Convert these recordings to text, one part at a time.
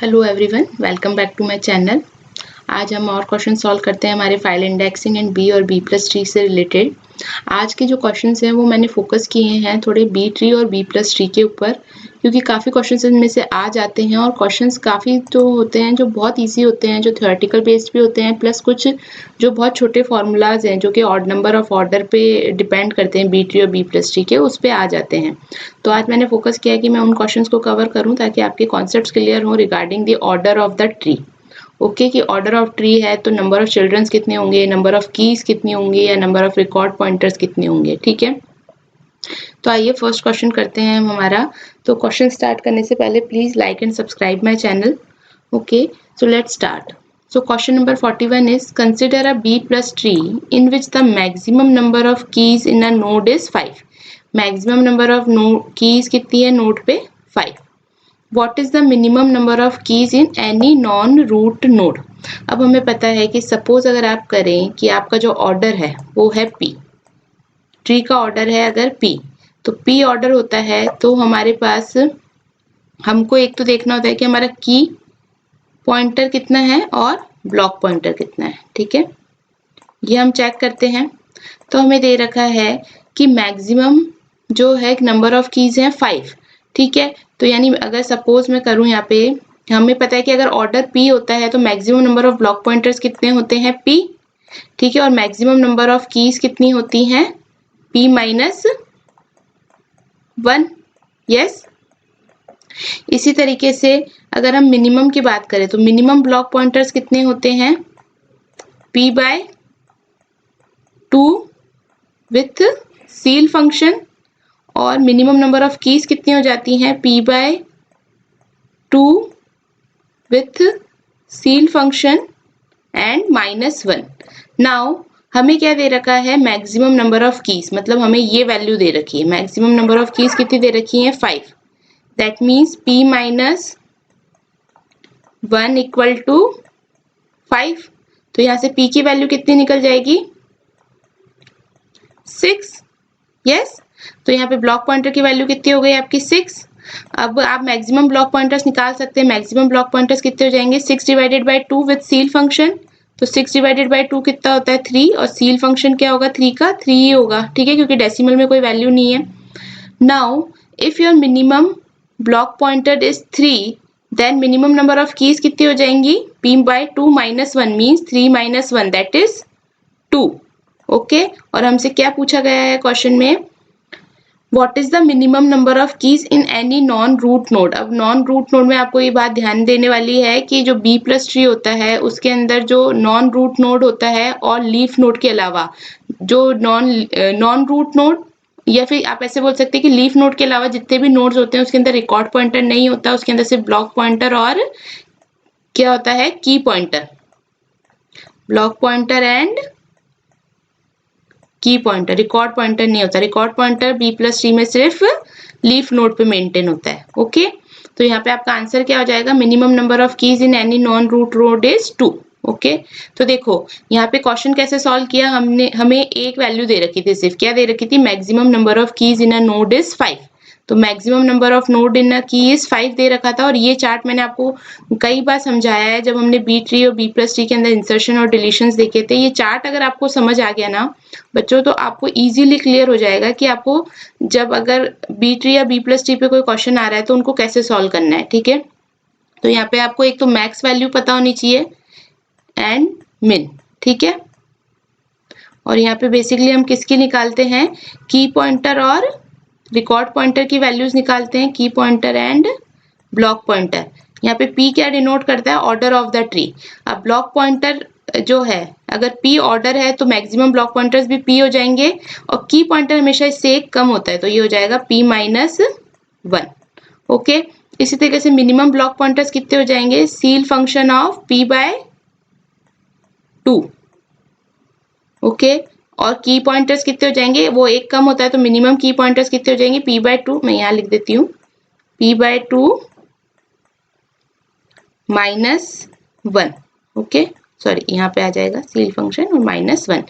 Hello everyone, welcome back to my channel. आज हम और क्वेश्चन सॉल्व करते हैं हमारे फाइल इंडेक्सिंग एंड बी और बी प्लस ट्री से रिलेटेड। आज के जो क्वेश्चंस हैं वो मैंने फोकस किए हैं थोड़े बी ट्री और बी प्लस ट्री के ऊपर, क्योंकि काफ़ी क्वेश्चंस इनमें से आ जाते हैं और क्वेश्चंस काफ़ी तो होते हैं जो बहुत ईजी होते हैं, जो थ्योरेटिकल बेस्ड भी होते हैं, प्लस कुछ जो बहुत छोटे फार्मूलाज हैं जो कि ऑड नंबर ऑफ ऑर्डर पे डिपेंड करते हैं बी ट्री और बी प्लस ट्री के, उस पर आ जाते हैं। तो आज मैंने फोकस किया कि मैं उन क्वेश्चंस को कवर करूं ताकि आपके कॉन्सेप्ट्स क्लियर हों regarding the order of the tree. Okay कि ऑर्डर ऑफ ट्री है तो नंबर ऑफ चिल्ड्रंस कितने होंगे, नंबर ऑफ कीज कितनी होंगी, या नंबर ऑफ रिकॉर्ड पॉइंटर्स कितने होंगे। ठीक है, तो आइए फर्स्ट क्वेश्चन करते हैं हम हमारा। तो क्वेश्चन स्टार्ट करने से पहले please like and subscribe my channel. Okay, so let's start. So question number 41 is consider a B plus tree in which the maximum number of keys in a node is 5. Maximum number of keys कितनी है node पे 5. What is the minimum number of keys in any non-root node? अब हमें पता है कि suppose अगर आप करें कि आपका जो ऑर्डर है वो है P, ट्री का ऑर्डर है अगर P, तो P ऑर्डर होता है तो हमारे पास हमको एक तो देखना होता है कि हमारा की पॉइंटर कितना है और ब्लॉक पॉइंटर कितना है। ठीक है, ये हम चेक करते हैं। तो हमें दे रखा है कि मैक्सिमम जो है नंबर ऑफ कीज हैं 5। ठीक है, तो यानी अगर सपोज मैं करूं यहाँ पे, हमें पता है कि अगर ऑर्डर P होता है तो maximum number of block pointers कितने होते हैं P। ठीक है, और मैक्सिमम नंबर ऑफ कीज कितनी होती हैं P माइनस 1। यस, इसी तरीके से अगर हम मिनिमम की बात करें तो मिनिमम ब्लॉक पॉइंटर्स कितने होते हैं P by 2 with ceil function, और मिनिमम नंबर ऑफ कीज कितनी हो जाती हैं P by 2 with ceil function and -1। Now हमें क्या दे रखा है, मैक्सिमम नंबर ऑफ कीज, मतलब हमें ये वैल्यू दे रखी है। मैक्सिमम नंबर ऑफ कीज कितनी दे रखी है 5। That means P minus 1 equal to 5। तो यहाँ से P की वैल्यू कितनी निकल जाएगी 6। यस, तो यहाँ पे ब्लॉक पॉइंटर की वैल्यू कितनी हो गई आपकी 6। अब आप मैक्सिमम ब्लॉक पॉइंटर्स निकाल सकते हैं। मैक्सिमम ब्लॉक पॉइंटर्स कितने हो जाएंगे 6 divided by 2 with seal function. तो 6 डिवाइडेड बाय 2 कितना होता है 3, और सील फंक्शन क्या होगा 3 का 3 ही होगा। ठीक है, क्योंकि डेसिमल में कोई वैल्यू नहीं है। Now if your minimum block pointer is 3, then minimum number of keys कितनी हो जाएंगी P by 2 minus 1 means 3 minus 1 that is 2। Okay, और हमसे क्या पूछा गया है क्वेश्चन में, what is the minimum number of keys in any non root node. अब नॉन रूट नोड में आपको ये बात ध्यान देने वाली है कि जो बी प्लस ट्री होता है उसके अंदर जो नॉन रूट नोड होता है और लीफ नोड के अलावा जो नॉन रूट नोड, या फिर आप ऐसे बोल सकते हैं कि लीफ नोड के अलावा जितने भी नोड्स होते हैं उसके अंदर रिकॉर्ड पॉइंटर नहीं होता, उसके अंदर सिर्फ ब्लॉक पॉइंटर और क्या होता है key pointer, block pointer and key pointer, record pointer नहीं होता। Record pointer B plus tree में सिर्फ लीफ नोड पे मेंटेन होता है। ओके, तो यहाँ पे आपका आंसर क्या हो जाएगा, minimum number of keys in any non root node is 2। Okay, तो देखो यहाँ पे क्वेश्चन कैसे सॉल्व किया हमने, हमें एक वैल्यू दे रखी थी, सिर्फ क्या दे रखी थी, maximum number of keys in a node is 5। तो maximum number of node in a key is 5 दे रखा था। और ये चार्ट मैंने आपको कई बार समझाया है जब हमने बी ट्री और बी प्लस ट्री के अंदर इंसर्शन और डिलीशंस देखे थे। ये चार्ट अगर आपको समझ आ गया ना बच्चों, तो आपको इजीली क्लियर हो जाएगा कि आपको जब अगर बी ट्री या बी प्लस ट्री पे कोई क्वेश्चन आ रहा है तो उनको कैसे सॉल्व करना है। ठीक है, तो यहाँ पे आपको एक तो मैक्स वैल्यू पता होनी चाहिए एंड मिन। ठीक है, और यहाँ पे बेसिकली हम किसकी निकालते हैं, की पॉइंटर और रिकॉर्ड पॉइंटर की वैल्यूज निकालते हैं, की पॉइंटर एंड ब्लॉक पॉइंटर। यहाँ पे P क्या डिनोट करता है, ऑर्डर ऑफ द ट्री। अब ब्लॉक पॉइंटर जो है, अगर P ऑर्डर है तो मैक्सिमम ब्लॉक पॉइंटर्स भी P हो जाएंगे, और की पॉइंटर हमेशा इससे एक कम होता है तो ये हो जाएगा P माइनस 1। ओके, इसी तरीके से मिनिमम ब्लॉक पॉइंटर्स कितने हो जाएंगे, ceil function of P by 2। Okay, और की पॉइंटर्स कितने हो जाएंगे, वो एक कम होता है तो मिनिमम की पॉइंटर्स कितने हो जाएंगे P बाय 2। मैं यहाँ लिख देती हूँ P by 2 minus 1। Okay, sorry यहाँ पे आ जाएगा सील फंक्शन और -1।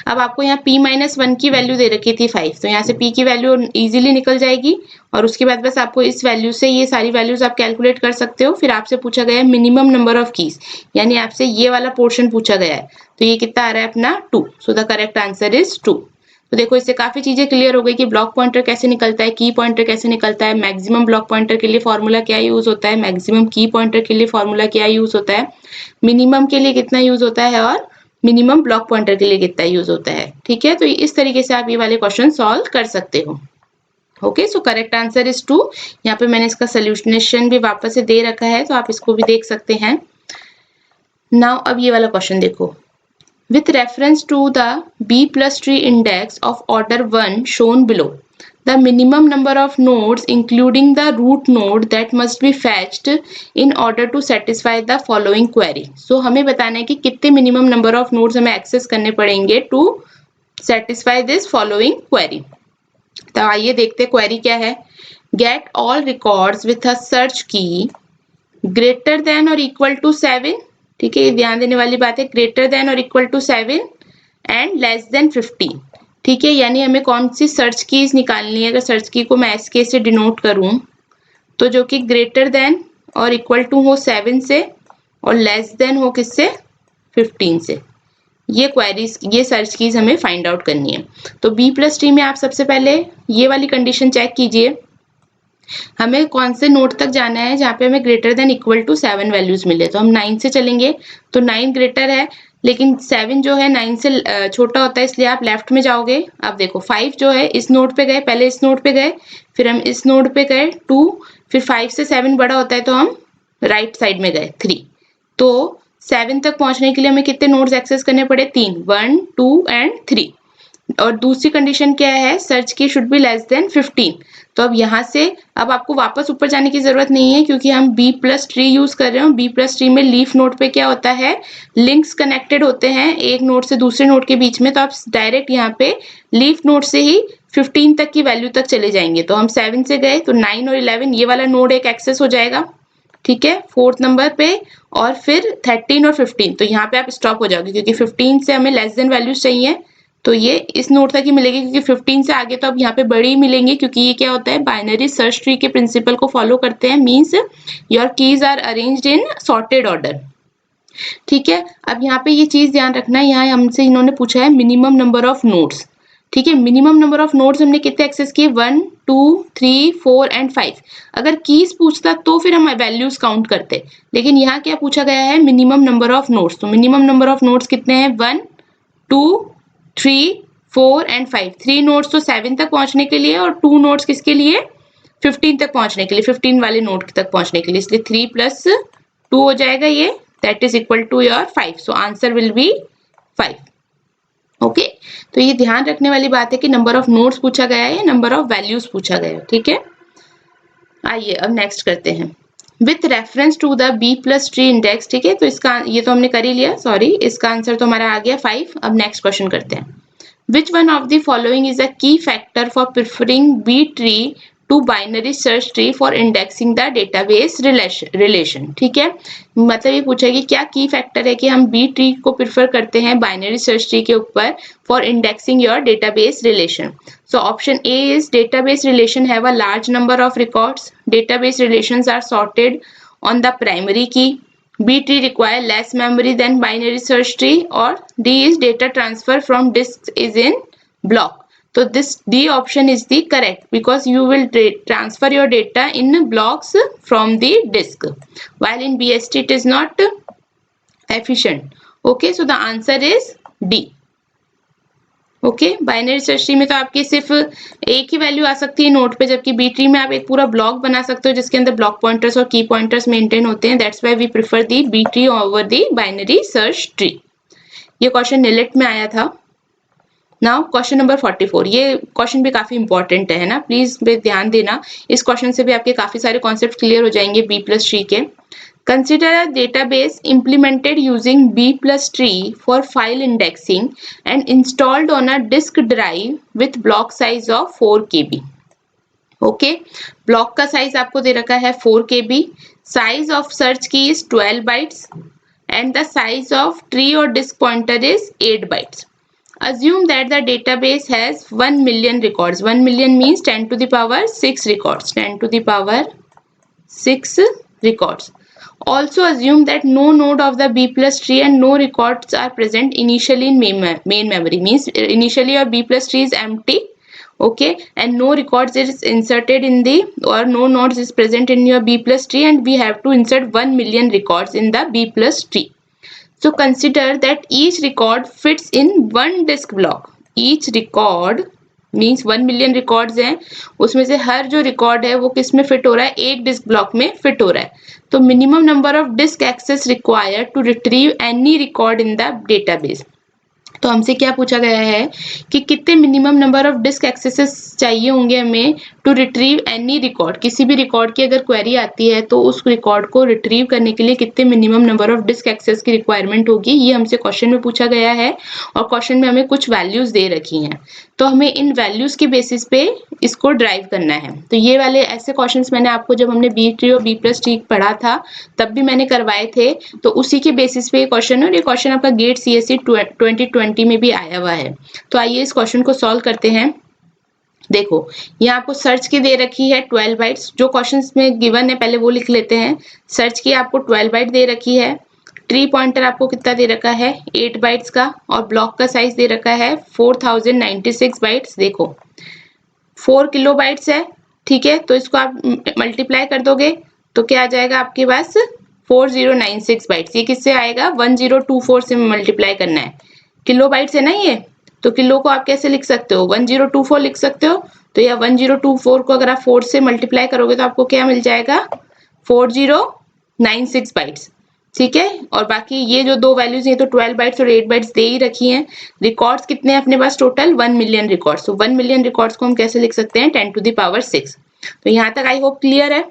अब आपको यहाँ p-1 की वैल्यू दे रखी थी 5, तो यहाँ से p की वैल्यू इजीली निकल जाएगी और उसके बाद बस आपको इस वैल्यू से ये सारी वैल्यूज आप कैलकुलेट कर सकते हो। फिर आपसे पूछा गया है मिनिमम नंबर ऑफ कीज, यानी आपसे ये वाला पोर्शन पूछा गया है, तो ये कितना आ रहा है अपना 2। So the correct answer is 2। तो देखो इससे काफी चीजें क्लियर हो गई कि ब्लॉक पॉइंटर कैसे निकलता है, की पॉइंटर कैसे निकलता है, मैक्सिमम ब्लॉक पॉइंटर के लिए फॉर्मूला क्या यूज होता है, मैक्सिमम की पॉइंटर के लिए फॉर्मूला क्या यूज होता है, मिनिमम के लिए कितना यूज होता है और मिनिमम ब्लॉक पॉइंटर के लिए कितना यूज होता है। ठीक है, तो इस तरीके से आप ये वाले क्वेश्चन सॉल्व कर सकते हो। Okay, so correct answer is 2। यहाँ पे मैंने इसका सोल्यूशन भी वापस से दे रखा है, तो आप इसको भी देख सकते हैं। नाउ अब ये वाला क्वेश्चन देखो। With reference to the B plus tree index of order 1 shown below, the minimum number of nodes including the root node that must be fetched in order to satisfy the following query. So हमें बताना है कि कितने minimum number of nodes हमें access करने पड़ेंगे to satisfy this following query. तो आइए देखते query क्या है। Get all records with a search key greater than or equal to 7। ठीक है, ये ध्यान देने वाली बात है, ग्रेटर देन और equal to 7 and less than 15। ठीक है, यानी हमें कौन सी सर्च कीज निकालनी है। अगर सर्च की को मैं एसके से डिनोट करूं तो जो कि ग्रेटर देन और इक्वल टू हो 7 से और लेस देन हो किससे 15 से, ये क्वेरीज ये सर्च कीज हमें फाइंड आउट करनी है। तो बी प्लस ट्री में आप सबसे पहले ये वाली कंडीशन चेक कीजिए, हमें कौन से नोड तक जाना है जहाँ पे हमें greater than equal to 7 values मिले। तो हम 9 से चलेंगे, तो 9 ग्रेटर है लेकिन 7 जो है 9 से छोटा होता है, इसलिए आप लेफ्ट में जाओगे। अब देखो 5 जो है इस नोड पे गए, पहले इस नोड पे गए, फिर हम इस नोड पे गए 2, फिर 5 से 7 बड़ा होता है तो हम राइट साइड में गए 3। तो 7 तक पहुंचने के लिए हमें कितने नोड्स एक्सेस करने पड़े, 3, 1 2 एंड 3। और दूसरी कंडीशन क्या है, सर्च की शुड बी लेस देन 15। तो अब यहाँ से अब आपको वापस ऊपर जाने की जरूरत नहीं है क्योंकि हम बी प्लस ट्री यूज कर रहे हैं। बी प्लस ट्री में लीफ नोड पे क्या होता है, लिंक्स कनेक्टेड होते हैं एक नोड से दूसरे नोड के बीच में। तो आप डायरेक्ट यहाँ पे लीफ नोड से ही 15 तक की वैल्यू तक चले जाएंगे। तो हम 7 से गए तो 9 और 11 ये वाला नोड एक एक्सेस हो जाएगा। ठीक है, 4th नंबर पे, और फिर 13 और 15। तो यहाँ पे आप स्टॉप हो जाओगे क्योंकि 15 से हमें लेस देन वैल्यूज चाहिए, तो ये इस नोड तक ही मिलेगी क्योंकि 15 से आगे तो अब यहाँ पे बड़ी मिलेंगी क्योंकि ये क्या होता है, बाइनरी सर्च ट्री के प्रिंसिपल को फॉलो करते हैं। Means your keys are arranged in sorted order. ठीक है, अब यहाँ पे ये चीज ध्यान रखना है, यहाँ हमसे इन्होंने पूछा है मिनिमम नंबर ऑफ नोड्स। ठीक है, मिनिमम नंबर ऑफ नोड्स हमने कितने एक्सेस किए, 1 2 3 4 एंड 5। अगर कीज पूछता तो फिर हम वैल्यूज काउंट करते, लेकिन यहाँ क्या पूछा गया है, मिनिमम नंबर ऑफ नोड्स। तो मिनिमम नंबर ऑफ नोड्स कितने हैं, 1 2 3 4 एंड 5। 3 नोड्स तो 7 तक पहुंचने के लिए और 2 नोड्स किसके लिए, 15 तक पहुंचने के लिए, 15 वाले नोड तक पहुंचने के लिए। इसलिए 3 प्लस 2 हो जाएगा ये, that is equal to your 5। So answer will be 5। Okay, तो ये ध्यान रखने वाली बात है कि नंबर ऑफ नोड्स पूछा गया है या नंबर ऑफ वैल्यूज पूछा गया है। ठीक है, आइए अब नेक्स्ट करते हैं। With reference to the B plus tree index. ठीक है, तो इसका ये तो हमने कर ही लिया, सॉरी, इसका आंसर तो हमारा आ गया 5। अब नेक्स्ट क्वेश्चन करते हैं। Which one of the following is a key factor for preferring B tree to binary search tree for indexing the database relation? ठीक है, मतलब ये पूछा कि क्या की फैक्टर है कि हम B ट्री को प्रिफर करते हैं बाइनरी सर्च ट्री के ऊपर for indexing your database relation. So option A is database relation have a large number of records. Database relations are sorted on the primary key. B tree require less memory than binary search tree, or D is data transfer from disks is in block. So this D option is the correct because you will transfer your data in blocks from the disk, while in BST it is not efficient. Okay, so the answer is D. Okay, binary search tree में तो आपकी सिर्फ एक ही value आ सकती है node पे, जबकि B tree में आप एक पूरा ब्लॉक बना सकते हो जिसके अंदर ब्लॉक पॉइंटर्स और की पॉइंटर्स मेंटेन होते हैं। That's why we prefer the B tree over the binary search tree. ये क्वेश्चन निलेट में आया था। नाउ क्वेश्चन नंबर 44, ये क्वेश्चन भी काफी इंपॉर्टेंट है ना, प्लीज ध्यान देना। इस क्वेश्चन से भी आपके काफी सारे कॉन्सेप्ट क्लियर हो जाएंगे बी प्लस ट्री के। Consider a database implemented using B plus tree for file indexing and installed on a disk drive with block size of 4 KB. Okay, block का size आपको दे रखा है 4 KB. Size of search key is 12 bytes and the size of tree or disk pointer is 8 bytes. Assume that the database has 1 million records. 1 million means 10 to the power 6 records. 10 to the power 6 records. Also assume that no node of the B plus tree and no records are present initially in main memory. Means initially your B plus tree is empty, okay, and no records is inserted in the, or no nodes is present in your B plus tree, and we have to insert 1 million records in the B plus tree. So consider that each record fits in one disk block. Each record means 1 million records हैं, उसमें से हर जो record है वो किस में fit हो रहा है, एक डिस्क ब्लॉक में फिट हो रहा है. तो minimum number of disk access required to retrieve any record in the database. तो हमसे क्या पूछा गया है कि कितने minimum number of disk accesses चाहिए होंगे हमें टू रिट्रीव एनी रिकॉर्ड. किसी भी रिकॉर्ड की अगर क्वेरी आती है तो उस रिकॉर्ड को रिट्रीव करने के लिए कितने minimum number of disk access की रिक्वायरमेंट होगी, ये हमसे क्वेश्चन में पूछा गया है. और क्वेश्चन में हमें कुछ वैल्यूज दे रखी हैं, तो हमें इन वैल्यूज के बेसिस पे इसको ड्राइव करना है. तो ये वाले ऐसे क्वेश्चंस मैंने आपको जब हमने बी ट्री और बी प्लस ट्री पढ़ा था तब भी मैंने करवाए थे, तो उसी के बेसिस पे ये क्वेश्चन है. और ये क्वेश्चन आपका गेट सीएससी 2020 में भी आया हुआ है. तो आइए इस क्वेश्चन को सॉल्व करते हैं. देखो यहाँ आपको सर्च की दे रखी है 12 बाइट्स. जो क्वेश्चंस में गिवन है पहले वो लिख लेते हैं. सर्च की आपको 12 बाइट दे रखी है. ट्री पॉइंटर आपको कितना दे रखा है, 8 बाइट्स का, और ब्लॉक का साइज दे रखा है 4096 बाइट्स. देखो 4 किलो बाइट्स है, ठीक है, तो इसको आप मल्टीप्लाई कर दोगे तो क्या आ जाएगा आपके पास 4096 बाइट्स. ये किससे आएगा, 1024 से मल्टीप्लाई करना है. किलो बाइट्स है ना ये, तो किलो को आप कैसे लिख सकते हो, 1024 लिख सकते हो. तो यह 1024 को अगर आप 4 से मल्टीप्लाई करोगे तो आपको क्या मिल जाएगा, 4096 बाइट्स. ठीक है, और बाकी ये जो दो वैल्यूज हैं तो 12 बाइट्स और 8 बाइट्स दे ही रखी हैं. रिकॉर्ड्स कितने हैं अपने पास टोटल, 1 मिलियन रिकॉर्ड्स. तो 1 मिलियन रिकॉर्ड्स को हम कैसे लिख सकते हैं, 10 टू द पावर 6. तो यहाँ तक आई होप क्लियर है.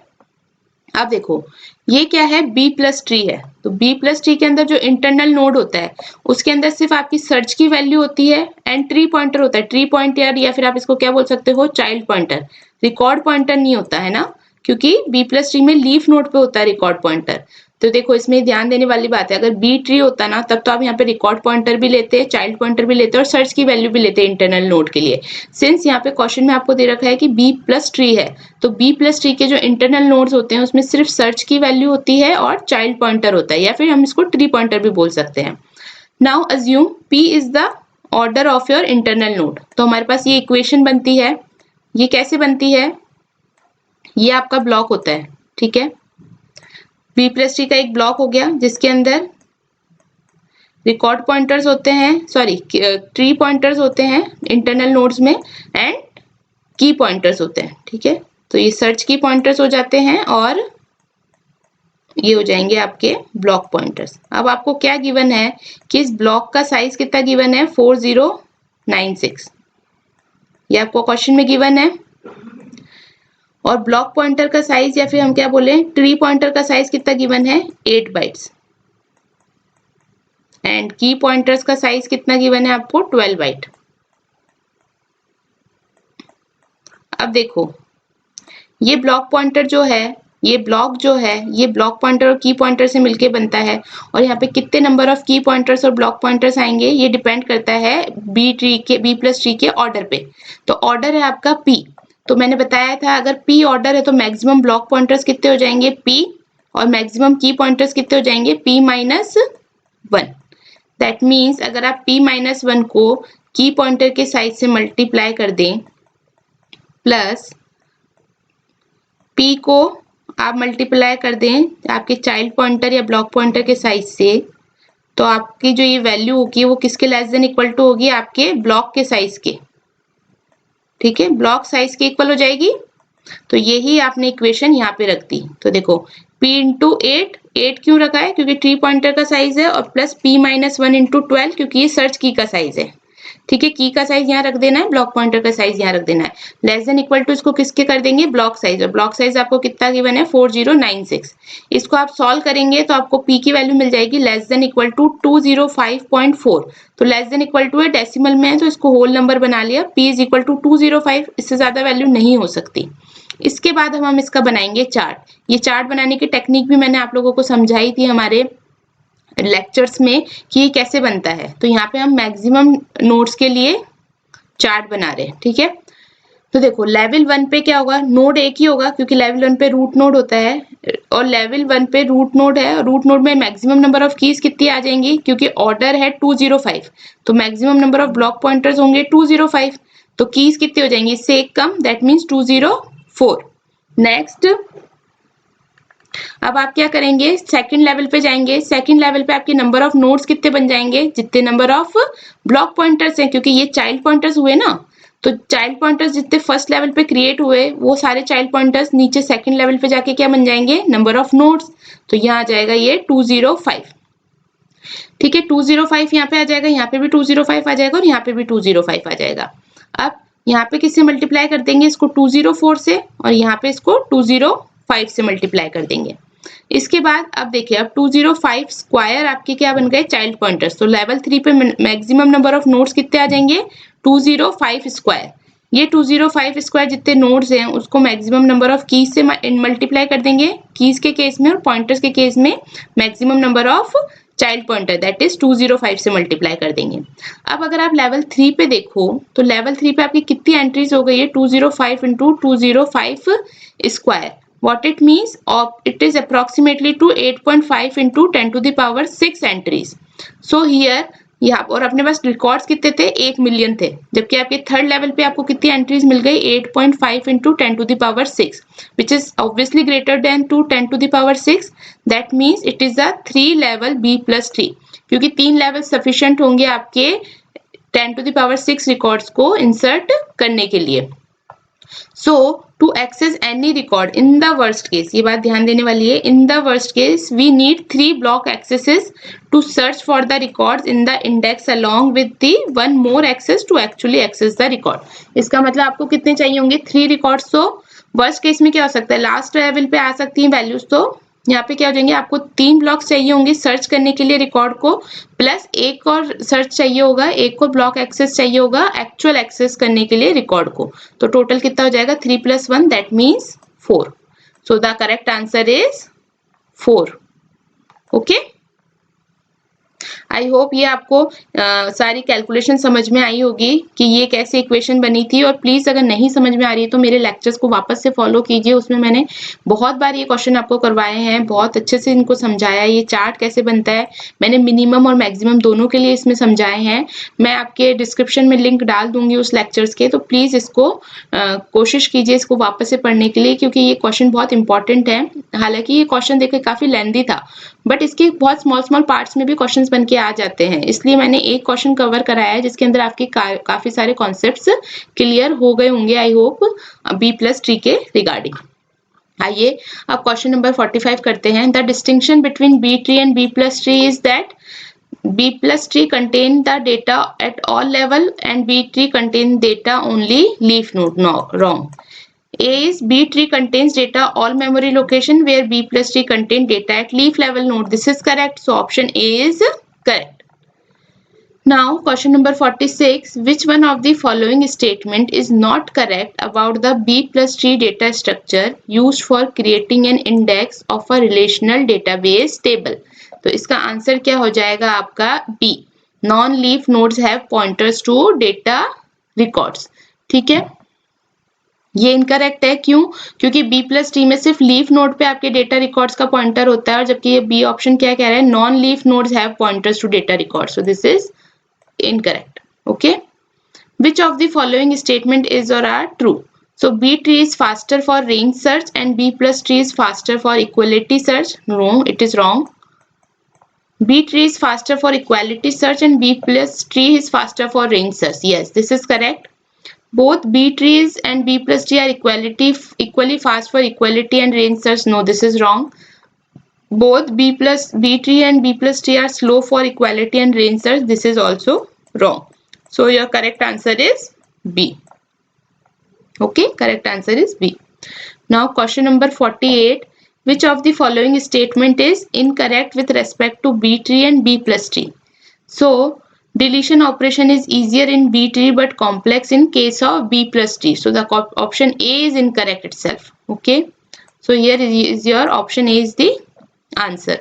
अब देखो ये क्या है, बी प्लस ट्री है. तो बी प्लस ट्री के अंदर जो इंटरनल नोड होता है उसके अंदर सिर्फ आपकी सर्च की वैल्यू होती है एंड ट्री पॉइंटर होता है. ट्री पॉइंटर या फिर आप इसको क्या बोल सकते हो, चाइल्ड पॉइंटर. रिकॉर्ड पॉइंटर नहीं होता है ना, क्योंकि बी प्लस ट्री में लीफ नोड पे होता है रिकॉर्ड पॉइंटर. तो देखो इसमें ध्यान देने वाली बात है, अगर बी ट्री होता ना तब तो आप यहाँ पे रिकॉर्ड पॉइंटर भी लेते हैं, चाइल्ड पॉइंटर भी लेते हैं और सर्च की वैल्यू भी लेते हैं इंटरनल नोड के लिए. सिंस यहाँ पे क्वेश्चन में आपको दे रखा है कि बी प्लस ट्री है, तो बी प्लस ट्री के जो इंटरनल नोड्स होते हैं उसमें सिर्फ सर्च की वैल्यू होती है और चाइल्ड पॉइंटर होता है, या फिर हम इसको ट्री पॉइंटर भी बोल सकते हैं. Now assume P is the order of your internal node. तो हमारे पास ये इक्वेशन बनती है. ये कैसे बनती है, ये आपका ब्लॉक होता है, ठीक है. बी प्लस ट्री का एक ब्लॉक हो गया जिसके अंदर रिकॉर्ड पॉइंटर्स होते हैं, सॉरी ट्री पॉइंटर्स होते हैं इंटरनल नोड्स में, एंड की पॉइंटर्स होते हैं, ठीक है. तो ये सर्च की पॉइंटर्स हो जाते हैं और ये हो जाएंगे आपके ब्लॉक पॉइंटर्स. अब आपको क्या गिवन है कि इस ब्लॉक का साइज कितना गिवन है, 4096. ये आपको क्वेश्चन में गिवन है. और ब्लॉक पॉइंटर का साइज या फिर हम क्या बोले, ट्री पॉइंटर का साइज कितना गिवन है, 8 बाइट्स. एंड की पॉइंटर्स का साइज कितना गिवन है आपको, 12 बाइट. अब देखो ये ब्लॉक पॉइंटर जो है, ये ब्लॉक जो है, ये ब्लॉक पॉइंटर और की पॉइंटर से मिलके बनता है. और यहाँ पे कितने नंबर ऑफ की पॉइंटर्स और ब्लॉक पॉइंटर्स आएंगे ये डिपेंड करता है बी ट्री के, बी प्लस ट्री के ऑर्डर पे. तो ऑर्डर है आपका पी. तो मैंने बताया था अगर पी ऑर्डर है तो मैक्सिमम ब्लॉक पॉइंटर्स कितने हो जाएंगे, पी, और मैक्सिमम की पॉइंटर्स कितने हो जाएंगे, p माइनस 1. दैट मीन्स अगर आप p माइनस 1 को की पॉइंटर के साइज से मल्टीप्लाई कर दें प्लस p को आप मल्टीप्लाई कर दें आपके चाइल्ड पॉइंटर या ब्लॉक पॉइंटर के साइज से, तो आपकी जो ये वैल्यू होगी वो किसके लेस देन इक्वल टू होगी, आपके ब्लॉक के साइज के. ठीक है, ब्लॉक साइज के इक्वल हो जाएगी. तो यही आपने इक्वेशन यहाँ पे रख दी. तो देखो p इंटू 8 क्यों रखा है, क्योंकि ट्री पॉइंटर का साइज है, और प्लस p माइनस 1 इंटू 12 क्योंकि ये सर्च की का साइज है. ठीक है, की का साइज यहाँ रख देना है, ब्लॉक पॉइंटर का साइज यहाँ रख देना है. लेस देन इक्वल टू इसको किसके कर देंगे, ब्लॉक साइज. और ब्लॉक साइज आपको कितना गिवन है, 4096. इसको आप सॉल्व करेंगे तो आपको p की वैल्यू मिल जाएगी लेस देन इक्वल टू 205.4. तो लेस देन इक्वल टू है, डेसिमल में है तो इसको होल नंबर बना लिया. p इज इक्वल टू 205, इससे ज्यादा वैल्यू नहीं हो सकती. इसके बाद हम इसका बनाएंगे चार्ट. ये चार्ट बनाने की टेक्निक भी मैंने आप लोगों को समझाई थी हमारे लेक्चर्स में कि ये कैसे बनता है। तो यहाँ पे हम मैक्सिमम नोड्स के लिए चार्ट बना रहे हैं, ठीक है। तो देखो लेवल 1 पे क्या होगा, नोड एक ही होगा क्योंकि लेवल 1 पे रूट नोड होता है, और लेवल 1 पे रूट नोड है। रूट नोड में मैक्सिमम नंबर ऑफ कीज कितनी आ जाएंगी, क्योंकि ऑर्डर है 205, तो maximum number of block pointers होंगे 205, तो कीज कितनी हो जाएंगी, इससे एक कम, दैट मीन्स 204। नेक्स्ट अब आप क्या करेंगे, सेकंड लेवल पे जाएंगे। सेकंड लेवल पे आपके नंबर ऑफ नोड्स कितने बन जाएंगे, जितने नंबर ऑफ ब्लॉक पॉइंटर्स हैं, क्योंकि ये चाइल्ड पॉइंटर्स हुए ना, तो चाइल्ड पॉइंटर्स जितने फर्स्ट लेवल पे क्रिएट हुए वो सारे चाइल्ड पॉइंटर्स नीचे सेकंड लेवल पे जाके क्या बन जाएंगे, नंबर ऑफ नोड्स। तो यहाँ आ जाएगा ये 205, ठीक है। 205 यहाँ पे आ जाएगा, यहाँ पे भी 205 आ जाएगा और यहाँ पे भी 205 आ जाएगा। अब यहाँ पे किससे मल्टीप्लाई कर देंगे, इसको 204 से, और यहाँ पे इसको 205 से मल्टीप्लाई कर देंगे। इसके बाद अब देखिए, अब 205 स्क्वायर आपके क्या बन गए, चाइल्ड पॉइंटर्स। तो लेवल 3 पे मैक्सिमम नंबर ऑफ नोड्स कितने आ जाएंगे, 205 स्क्वायर। ये 205 स्क्वायर जितने नोड्स हैं उसको मैक्सिमम नंबर ऑफ कीज से मल्टीप्लाई कर देंगे, कीज के केस में, और पॉइंटर्स के केस में maximum number of child pointer that is 205 से मल्टीप्लाई कर देंगे। अब अगर आप लेवल 3 पे देखो तो लेवल 3 पे आपकी कितनी एंट्रीज हो गई है, 205 into 205 square. What it means, it is approximately to 8.5 into 10 to the power 6 entries. So here यहाँ और अपने पास रिकॉर्ड्स कितने थे, 8 मिलियन थे, जबकि आपके थर्ड लेवल पे आपको कितनी एंट्रीज मिल गई, 8.5 into 10 to the power 6, which is obviously greater than to 10 to the power 6. That means it is a 3 level B plus 3, क्योंकि 3 लेवल सफिशिएंट होंगे आपके 10 to the power 6 रिकॉर्ड्स को इंसर्ट करने के लिए। So to access any record in the worst case, ये बात ध्यान देने वाली है, in the worst case we need 3 block accesses to search for the records in the index along with the one more access to actually access the record. इसका मतलब आपको कितने चाहिए होंगे, 3 records। तो worst case में क्या हो सकता है, लास्ट लेवल पे आ सकती हैं वैल्यूज, तो यहाँ पे क्या हो जाएंगे, आपको 3 ब्लॉक्स चाहिए होंगे सर्च करने के लिए रिकॉर्ड को, प्लस एक और सर्च चाहिए होगा, एक और ब्लॉक एक्सेस चाहिए होगा एक्चुअल एक्सेस करने के लिए रिकॉर्ड को। तो टोटल कितना हो जाएगा, 3 + 1 that means 4। So the correct answer is 4। Okay, I hope ये आपको सारी कैलकुलेशन समझ में आई होगी कि ये कैसे इक्वेशन बनी थी। और प्लीज अगर नहीं समझ में आ रही है तो मेरे लेक्चर्स को वापस से फॉलो कीजिए, उसमें मैंने बहुत बार ये क्वेश्चन आपको करवाए हैं, बहुत अच्छे से इनको समझाया है। ये चार्ट कैसे बनता है मैंने मिनिमम और मैक्सिमम दोनों के लिए इसमें समझाए हैं। मैं आपके डिस्क्रिप्शन में लिंक डाल दूंगी उस लेक्चर्स के, तो प्लीज इसको कोशिश कीजिए इसको वापस से पढ़ने के लिए, क्योंकि ये क्वेश्चन बहुत इंपॉर्टेंट है। हालांकि ये क्वेश्चन देखिए काफी लेंथी था, बट इसके बहुत स्मॉल पार्ट्स में भी क्वेश्चंस बन के आ जाते हैं, इसलिए मैंने एक क्वेश्चन कवर कराया है जिसके अंदर आपके काफी सारे कॉन्सेप्ट्स क्लियर हो गए होंगे आई होप B+T के रिगार्डिंग। आइए अब क्वेश्चन नंबर 45 करते हैं। The distinction between B tree and B+T is that B+T contain the data at all level and B tree contain data only leaf node. No, wrong. A is B tree contains data all memory location where B+T contain data at leaf level node. This is correct. So option A is correct. Now question number 46. Which one of the following statement is not correct about the B+T data structure used for creating an index of a relational database table? तो इसका answer क्या हो जाएगा आपका B. Non leaf nodes have pointers to data records. ठीक है, ये incorrect है। क्यों? क्योंकि B+T में सिर्फ लीफ नोड पे आपके डेटा रिकॉर्ड्स का पॉइंटर होता है, और जबकि ये बी ऑप्शन क्या कह रहा है, non leaf nodes have pointers to data records. So this is incorrect. Okay, which of the following statement is or are true? So B tree is faster for range search and B+T is faster for equality search. No, it is wrong. B tree is faster for equality search and B+T is faster for range search. Yes, this is correct. Both B trees and B+T are equally fast for equality and range search. No, this is wrong. Both B tree and B+T are slow for equality and range search. This is also wrong. So your correct answer is B. Okay, correct answer is B. Now question number 48. Which of the following statement is incorrect with respect to B tree and B+T? So deletion operation is easier in B tree but complex in case of B+T. So the option A is incorrect itself. Okay, so here is your option A is the answer.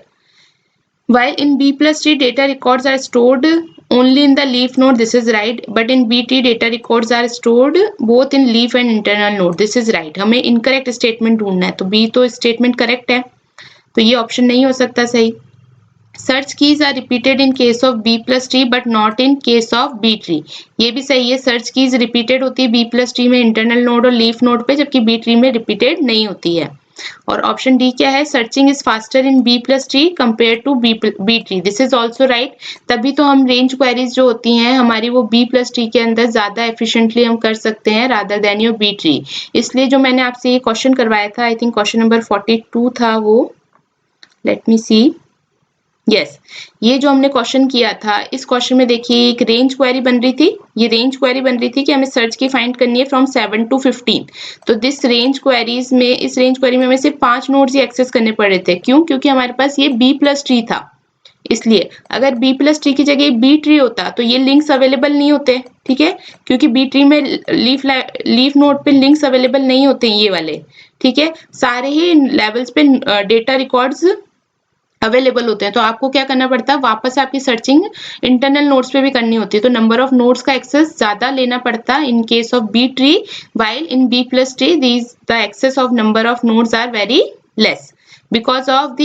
While in B plus tree, data records are stored only in the leaf node. This is right. But in B tree, data records are stored both in leaf and internal node. This is right. हमें incorrect statement ढूंढना है, तो B तो statement correct है, तो ये option नहीं हो सकता सही. Search keys are repeated in case of B plus tree but not in case of B tree. ये भी सही है. Search keys repeated होती है B plus tree में internal node और leaf node पे, जबकि B tree में repeated नहीं होती है. और ऑप्शन डी क्या है, searching is faster in B plus tree compare to B tree. This is also right. तभी तो हम रेंज क्वेरीज जो होती हैं हमारी वो बी प्लस ट्री के अंदर ज्यादा एफिशिएंटली हम कर सकते हैं rather than your B tree. इसलिए जो मैंने आपसे ये क्वेश्चन करवाया था, आई थिंक क्वेश्चन नंबर 42 था वो, लेट मी सी. यस, ये जो हमने क्वेश्चन किया था, इस क्वेश्चन में देखिए एक रेंज क्वेरी बन रही थी. ये रेंज क्वेरी बन रही थी कि हमें सर्च की फाइंड करनी है फ्रॉम 7 to 15. तो दिस रेंज क्वेरीज में, इस रेंज क्वेरी में हमें सिर्फ 5 नोड्स ही एक्सेस करने पड़ रहे थे. क्यों? क्योंकि हमारे पास ये बी प्लस ट्री था. इसलिए अगर बी प्लस ट्री की जगह बी ट्री होता तो ये लिंक्स अवेलेबल नहीं होते. ठीक है, क्योंकि बी ट्री में लीफ नोड पे लिंक्स अवेलेबल नहीं होते ये वाले. ठीक है, सारे ही लेवल्स पे डेटा रिकॉर्ड्स अवेलेबल होते हैं. तो आपको क्या करना पड़ता है, वापस आपकी सर्चिंग इंटरनल नोड्स पे भी करनी होती है. तो नंबर ऑफ नोड्स का एक्सेस ज्यादा लेना पड़ता है in case of B tree, while in B plus tree the access of number of nodes are very less because of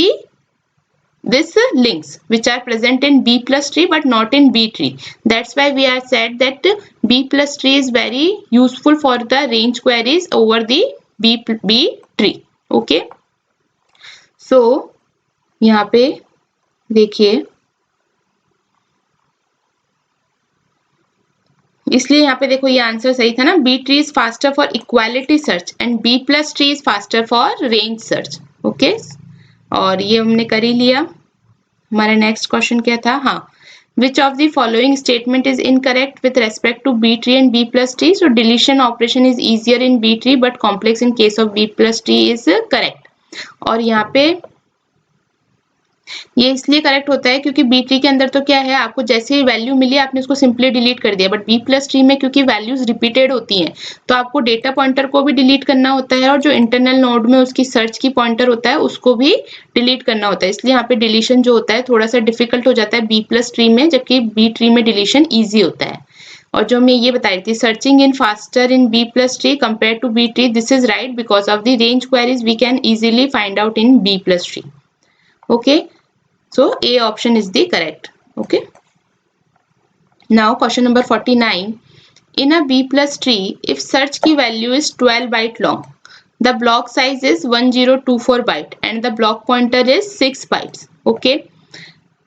this links which are present in B plus tree but not in B tree. That's why we are said that B plus tree is very useful for the range queries over the B tree. Okay, so यहाँ पे देखिए, इसलिए यहाँ पे देखो ये answer सही था ना. B tree is faster for equality search and B plus tree is faster for range search. Okay, और ये हमने कर ही लिया. हमारा नेक्स्ट क्वेश्चन क्या था, हाँ, which of the following statement is incorrect with respect to B tree and B plus tree? So deletion operation is easier in B tree but complex in case of B plus tree is correct. और यहाँ पे ये इसलिए correct होता है क्योंकि B tree के अंदर तो क्या है, आपको जैसे ही वैल्यू मिली आपने उसको सिंपली डिलीट कर दिया. बट बी प्लस ट्री में क्योंकि वैल्यूज रिपीटेड होती हैं तो आपको डेटा पॉइंटर को भी डिलीट करना होता है और जो इंटरनल नोड में उसकी सर्च की पॉइंटर होता है उसको भी डिलीट करना होता है. इसलिए यहाँ पे डिलीशन जो होता है थोड़ा सा डिफिकल्ट हो जाता है बी प्लस ट्री में, जबकि बी ट्री में डिलीशन ईजी होता है. और जो मैं ये बता रही थी, searching in faster in B plus tree compare to B tree, this is right because of the range queries we can easily find out in B plus tree. Okay, so A option is the correct. Okay, now question number 49. In a B plus tree, if search key value is 12 byte long, the block size is 1024 byte and the block pointer is 6 bytes. Okay,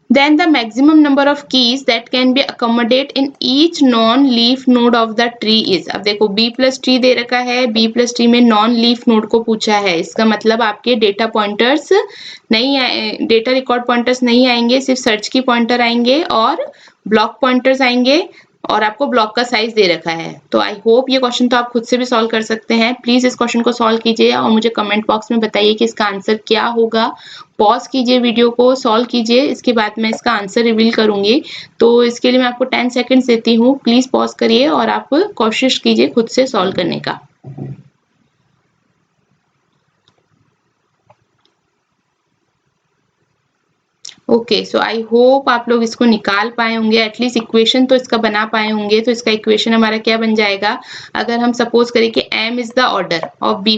then the maximum number of keys that can be accommodate in each non-leaf node of the tree is. अब देखो B plus tree दे रखा है, B plus tree में non-leaf node को पूछा है. इसका मतलब आपके डेटा पॉइंटर्स नहीं आए, डेटा रिकॉर्ड पॉइंटर्स नहीं आएंगे, सिर्फ सर्च की पॉइंटर आएंगे और ब्लॉक पॉइंटर्स आएंगे और आपको ब्लॉक का साइज दे रखा है. तो आई होप ये क्वेश्चन तो आप खुद से भी सॉल्व कर सकते हैं. प्लीज इस क्वेश्चन को सॉल्व कीजिए और मुझे कमेंट बॉक्स में बताइए कि इसका आंसर क्या होगा. पॉज कीजिए, वीडियो को सॉल्व कीजिए, इसके बाद मैं इसका आंसर रिवील करूंगी. तो इसके लिए मैं आपको 10 सेकेंड्स देती हूँ. प्लीज पॉज करिए और आप कोशिश कीजिए खुद से सॉल्व करने का. ओके, सो आई होप आप लोग इसको निकाल पाए होंगे, एटलीस्ट इक्वेशन तो इसका बना पाए होंगे. तो इसका इक्वेशन हमारा क्या बन जाएगा, अगर हम सपोज करें कि m is the order of B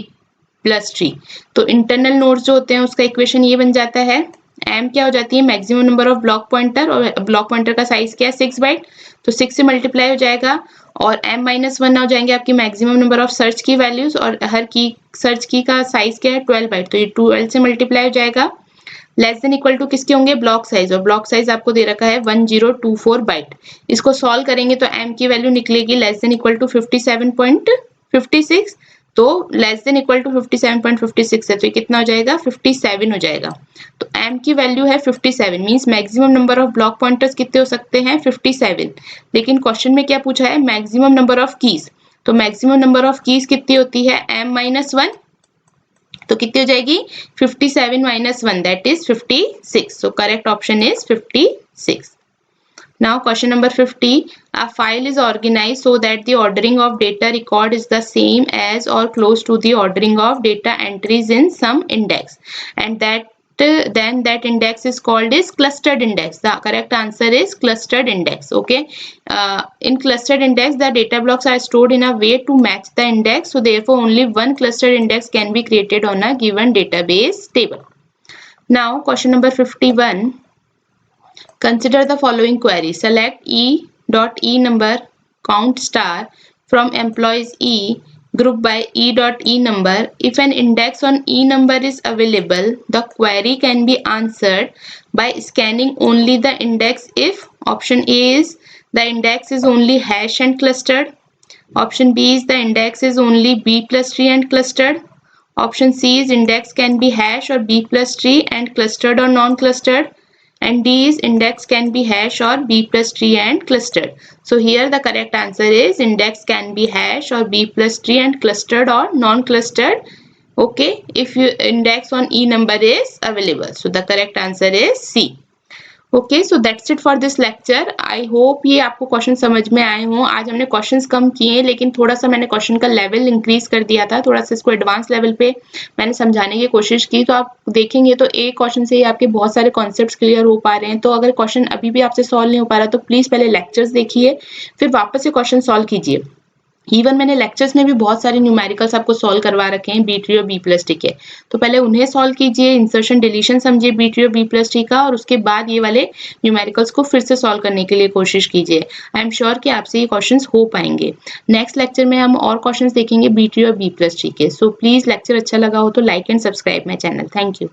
plus tree, तो इंटरनल नोड्स जो होते हैं उसका इक्वेशन ये बन जाता है, m क्या हो जाती है, maximum number of block pointer, और ब्लॉक पॉइंटर का साइज क्या है 6 बाइट, तो 6 से मल्टीप्लाई हो जाएगा और m-1 हो जाएंगे आपकी मैक्सिमम नंबर ऑफ सर्च की वैल्यूज, और हर की सर्च की का साइज क्या है 12 बाइट, तो ये 12 से मल्टीप्लाई हो जाएगा. लेस देन इक्वल टू किसके होंगे, ब्लॉक साइज, और ब्लॉक साइज आपको दे रखा है 1024 बाइट. इसको सॉल्व करेंगे तो m की वैल्यू निकलेगी लेस देन इक्वल टू 57.56, तो लेस देन इक्वल टू 57.56 है, तो ये कितना हो जाएगा 57 हो जाएगा. तो m की वैल्यू है 57, means maximum number of block pointers कितने हो सकते हैं 57. लेकिन क्वेश्चन में क्या पूछा है, मैक्सिमम नंबर ऑफ कीज, तो मैक्सिमम नंबर ऑफ कीज कितनी होती है m-1, तो कितनी हो जाएगी 57 minus 1, that is 56. So correct option is 56. Now question number 50. A file is organized so that the ordering of data record is the same as or close to the ordering of data entries in some index, and that then that index is called is clustered index. The correct answer is clustered index. Okay, in clustered index the data blocks are stored in a way to match the index, so therefore only one clustered index can be created on a given database table. Now question number 51. Consider the following query. Select E.E number count star from employees E group by E.E number. If an index on E number is available, the query can be answered by scanning only the index if option A is the index is only hash and clustered. Option B is the index is only B plus tree and clustered. Option C is index can be hash or B plus tree and clustered or non-clustered. And D is index can be hash or B plus tree and clustered. So here the correct answer is index can be hash or B plus tree and clustered or non-clustered. Okay, if your index on E number is available. So the correct answer is C. Okay so that's it for this lecture. I hope ये आपको question समझ में आए हों. आज हमने questions कम किए लेकिन थोड़ा सा मैंने क्वेश्चन का लेवल इंक्रीज कर दिया था, थोड़ा सा इसको एडवांस लेवल पे मैंने समझाने की कोशिश की. तो आप देखेंगे तो एक क्वेश्चन से ही आपके बहुत सारे कॉन्सेप्ट्स क्लियर हो पा रहे हैं. तो अगर क्वेश्चन अभी भी आपसे सॉल्व नहीं हो पा रहा तो प्लीज पहले लेक्चर्स देखिए, फिर वापस से क्वेश्चन सॉल्व कीजिए. इवन मैंने लेक्चर्स में भी बहुत सारे न्यूमेरिकल्स आपको सॉल्व करवा रखे हैं बी ट्री और बी प्लस टी के. तो पहले उन्हें सॉल्व कीजिए, इंसर्शन डिलीशन समझिए बी ट्री और बी प्लस टी का, और उसके बाद ये वाले न्यूमेरिकल्स को फिर से सॉल्व करने के लिए कोशिश कीजिए. आई एम श्योर कि आपसे ये क्वेश्चंस हो पाएंगे. नेक्स्ट लेक्चर में हम और क्वेश्चंस देखेंगे बी ट्री और बी प्लस टी के. सो प्लीज लेक्चर अच्छा लगा हो तो like and subscribe my channel. Thank you.